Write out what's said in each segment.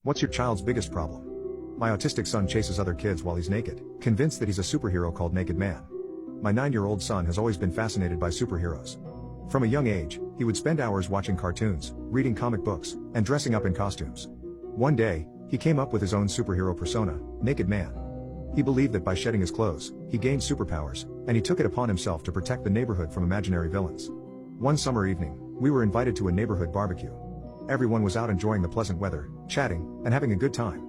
What's your child's biggest problem? My autistic son chases other kids while he's naked, convinced that he's a superhero called Naked Man. My 9-year-old son has always been fascinated by superheroes. From a young age, he would spend hours watching cartoons, reading comic books, and dressing up in costumes. One day, he came up with his own superhero persona, Naked Man. He believed that by shedding his clothes, he gained superpowers, and he took it upon himself to protect the neighborhood from imaginary villains. One summer evening, we were invited to a neighborhood barbecue. Everyone was out enjoying the pleasant weather, chatting, and having a good time.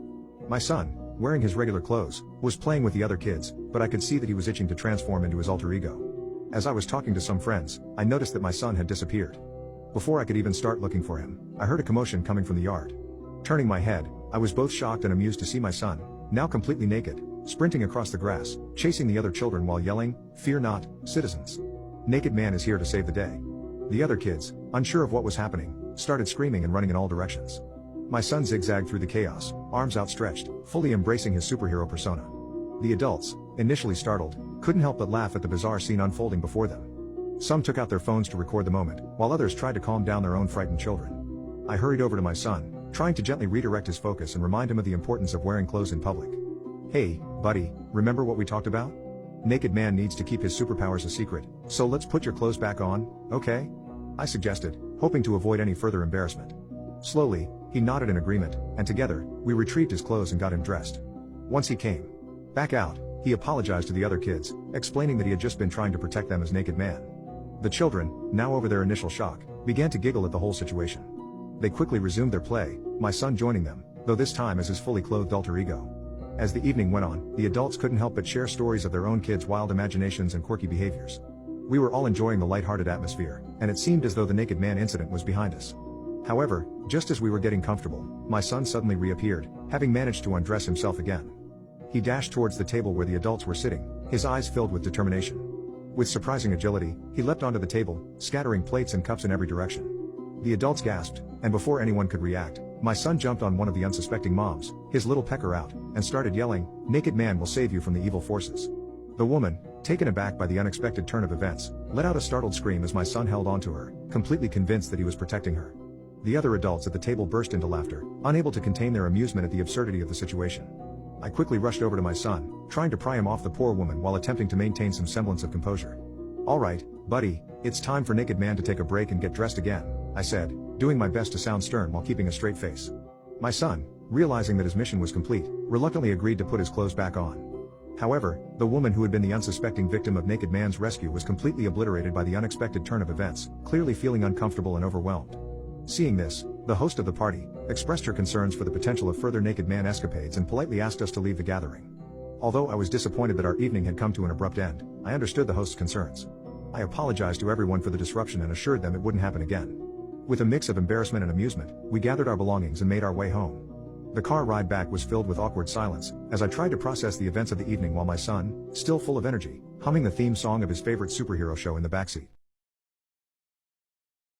My son, wearing his regular clothes, was playing with the other kids, but I could see that he was itching to transform into his alter ego. As I was talking to some friends, I noticed that my son had disappeared. Before I could even start looking for him, I heard a commotion coming from the yard. Turning my head, I was both shocked and amused to see my son, now completely naked, sprinting across the grass, chasing the other children while yelling, "Fear not, citizens. Naked Man is here to save the day." The other kids, unsure of what was happening, started screaming and running in all directions. My son zigzagged through the chaos, arms outstretched, fully embracing his superhero persona. The adults, initially startled, couldn't help but laugh at the bizarre scene unfolding before them. Some took out their phones to record the moment, while others tried to calm down their own frightened children. I hurried over to my son, trying to gently redirect his focus and remind him of the importance of wearing clothes in public. "Hey, buddy, remember what we talked about? Naked Man needs to keep his superpowers a secret, so let's put your clothes back on, okay?" I suggested, hoping to avoid any further embarrassment. Slowly, he nodded in agreement, and together, we retrieved his clothes and got him dressed. Once he came back out, he apologized to the other kids, explaining that he had just been trying to protect them as Naked Man. The children, now over their initial shock, began to giggle at the whole situation. They quickly resumed their play, my son joining them, though this time as his fully clothed alter ego. As the evening went on, the adults couldn't help but share stories of their own kids' wild imaginations and quirky behaviors. We were all enjoying the lighthearted atmosphere, and it seemed as though the Naked Man incident was behind us. However, just as we were getting comfortable, my son suddenly reappeared, having managed to undress himself again. He dashed towards the table where the adults were sitting, his eyes filled with determination. With surprising agility, he leapt onto the table, scattering plates and cups in every direction. The adults gasped, and before anyone could react, my son jumped on one of the unsuspecting moms, his little pecker out, and started yelling, "Naked Man will save you from the evil forces." The woman, taken aback by the unexpected turn of events, let out a startled scream as my son held onto her, completely convinced that he was protecting her. The other adults at the table burst into laughter, unable to contain their amusement at the absurdity of the situation. I quickly rushed over to my son, trying to pry him off the poor woman while attempting to maintain some semblance of composure. "Alright, buddy, it's time for Naked Man to take a break and get dressed again," I said, doing my best to sound stern while keeping a straight face. My son, realizing that his mission was complete, reluctantly agreed to put his clothes back on. However, the woman who had been the unsuspecting victim of Naked Man's rescue was completely obliterated by the unexpected turn of events, clearly feeling uncomfortable and overwhelmed. Seeing this, the host of the party expressed her concerns for the potential of further Naked Man escapades and politely asked us to leave the gathering. Although I was disappointed that our evening had come to an abrupt end, I understood the host's concerns. I apologized to everyone for the disruption and assured them it wouldn't happen again. With a mix of embarrassment and amusement, we gathered our belongings and made our way home. The car ride back was filled with awkward silence, as I tried to process the events of the evening while my son, still full of energy, humming the theme song of his favorite superhero show in the backseat.